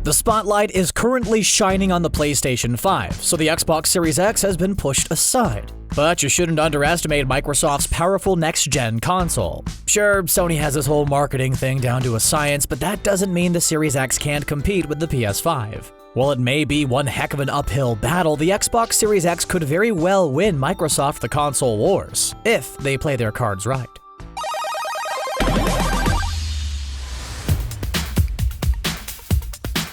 The spotlight is currently shining on the PlayStation 5, so the Xbox Series X has been pushed aside. But you shouldn't underestimate Microsoft's powerful next-gen console. Sure, Sony has this whole marketing thing down to a science, but that doesn't mean the Series X can't compete with the PS5. While it may be one heck of an uphill battle, the Xbox Series X could very well win Microsoft the console wars, if they play their cards right.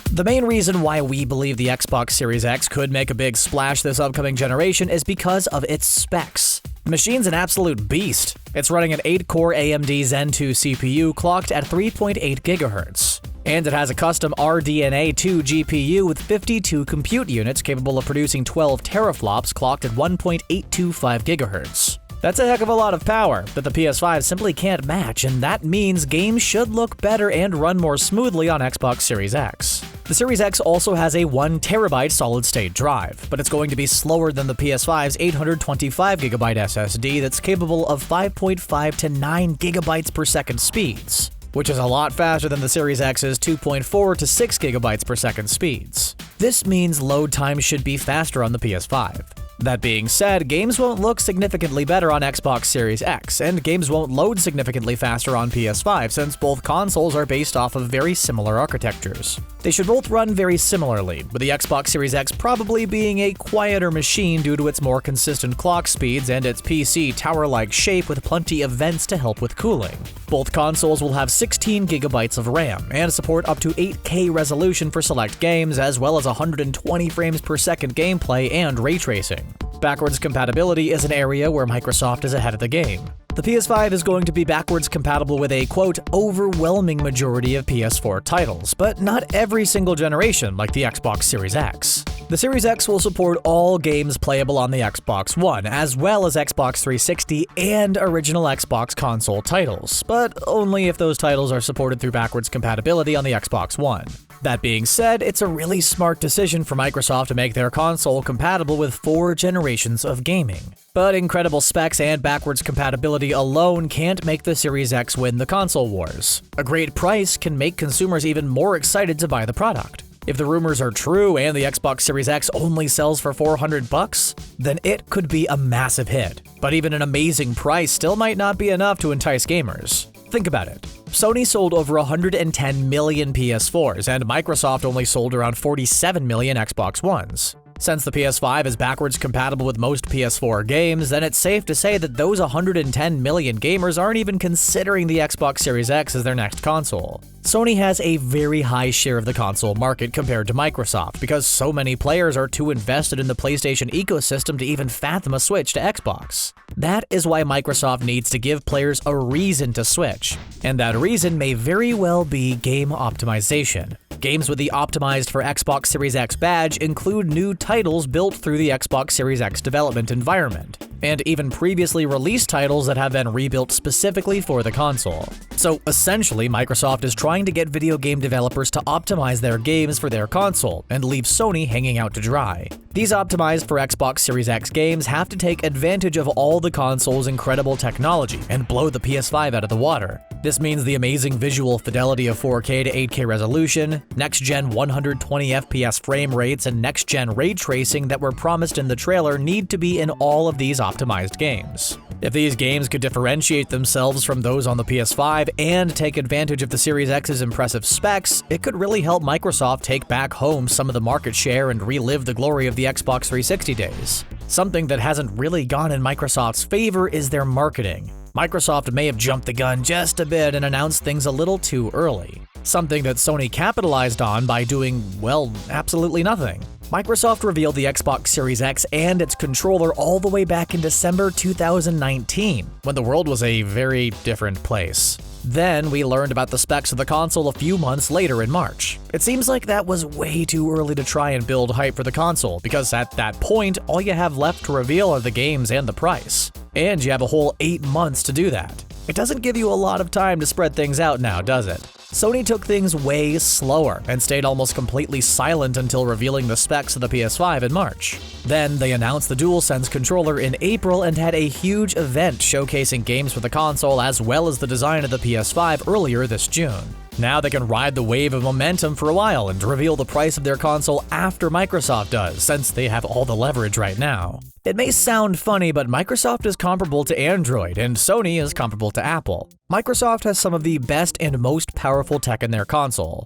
The main reason why we believe the Xbox Series X could make a big splash this upcoming generation is because of its specs. The machine's an absolute beast. It's running an 8-core AMD Zen 2 CPU clocked at 3.8 GHz. And it has a custom RDNA 2 GPU with 52 compute units capable of producing 12 teraflops clocked at 1.825 GHz. That's a heck of a lot of power that the PS5 simply can't match, and that means games should look better and run more smoothly on Xbox Series X. The Series X also has a 1TB solid-state drive, but it's going to be slower than the PS5's 825GB SSD that's capable of 5.5 to 9 GB per second speeds, which is a lot faster than the Series X's 2.4 to 6 GB per second speeds. This means load time should be faster on the PS5. That being said, games won't look significantly better on Xbox Series X, and games won't load significantly faster on PS5 since both consoles are based off of very similar architectures. They should both run very similarly, with the Xbox Series X probably being a quieter machine due to its more consistent clock speeds and its PC tower-like shape with plenty of vents to help with cooling. Both consoles will have 16 GB of RAM and support up to 8K resolution for select games, as well as 120 frames per second gameplay and ray tracing. Backwards compatibility is an area where Microsoft is ahead of the game. The PS5 is going to be backwards compatible with a, quote, overwhelming majority of PS4 titles, but not every single generation like the Xbox Series X. The Series X will support all games playable on the Xbox One, as well as Xbox 360 and original Xbox console titles, but only if those titles are supported through backwards compatibility on the Xbox One. That being said, it's a really smart decision for Microsoft to make their console compatible with 4 generations of gaming. But incredible specs and backwards compatibility alone can't make the Series X win the console wars. A great price can make consumers even more excited to buy the product. If the rumors are true and the Xbox Series X only sells for $400, then it could be a massive hit. But even an amazing price still might not be enough to entice gamers. Think about it. Sony sold over 110 million PS4s, and Microsoft only sold around 47 million Xbox Ones. Since the PS5 is backwards compatible with most PS4 games, then it's safe to say that those 110 million gamers aren't even considering the Xbox Series X as their next console. Sony has a very high share of the console market compared to Microsoft because so many players are too invested in the PlayStation ecosystem to even fathom a switch to Xbox. That is why Microsoft needs to give players a reason to switch, and that reason may very well be game optimization. Games with the Optimized for Xbox Series X badge include new titles built through the Xbox Series X development environment, and even previously released titles that have been rebuilt specifically for the console. So essentially, Microsoft is trying to get video game developers to optimize their games for their console and leave Sony hanging out to dry. These Optimized for Xbox Series X games have to take advantage of all the console's incredible technology and blow the PS5 out of the water. This means the amazing visual fidelity of 4K to 8K resolution, next-gen 120 FPS frame rates, and next-gen ray tracing that were promised in the trailer need to be in all of these optimized games. If these games could differentiate themselves from those on the PS5 and take advantage of the Series X's impressive specs, it could really help Microsoft take back home some of the market share and relive the glory of the Xbox 360 days. Something that hasn't really gone in Microsoft's favor is their marketing. Microsoft may have jumped the gun just a bit and announced things a little too early. Something that Sony capitalized on by doing, well, absolutely nothing. Microsoft revealed the Xbox Series X and its controller all the way back in December 2019, when the world was a very different place. Then we learned about the specs of the console a few months later in March. It seems like that was way too early to try and build hype for the console, because at that point, all you have left to reveal are the games and the price. And you have a whole 8 months to do that. It doesn't give you a lot of time to spread things out now, does it? Sony took things way slower and stayed almost completely silent until revealing the specs of the PS5 in March. Then they announced the DualSense controller in April and had a huge event showcasing games for the console as well as the design of the PS5 earlier this June. Now they can ride the wave of momentum for a while and reveal the price of their console after Microsoft does, since they have all the leverage right now. It may sound funny, but Microsoft is comparable to Android, and Sony is comparable to Apple. Microsoft has some of the best and most powerful tech in their console.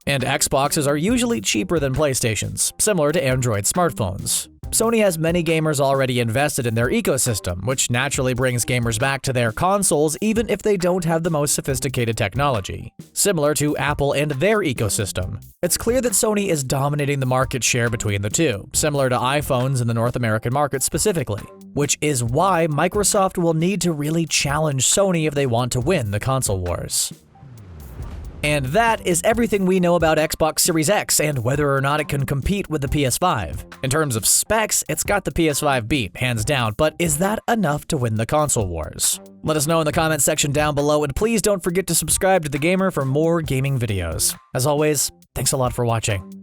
And Xboxes are usually cheaper than PlayStations, similar to Android smartphones. Sony has many gamers already invested in their ecosystem, which naturally brings gamers back to their consoles even if they don't have the most sophisticated technology, similar to Apple and their ecosystem. It's clear that Sony is dominating the market share between the two, similar to iPhones in the North American market specifically, which is why Microsoft will need to really challenge Sony if they want to win the console wars. And that is everything we know about Xbox Series X and whether or not it can compete with the PS5. In terms of specs, it's got the PS5 beat, hands down, but is that enough to win the console wars? Let us know in the comments section down below, and please don't forget to subscribe to TheGamer for more gaming videos. As always, thanks a lot for watching.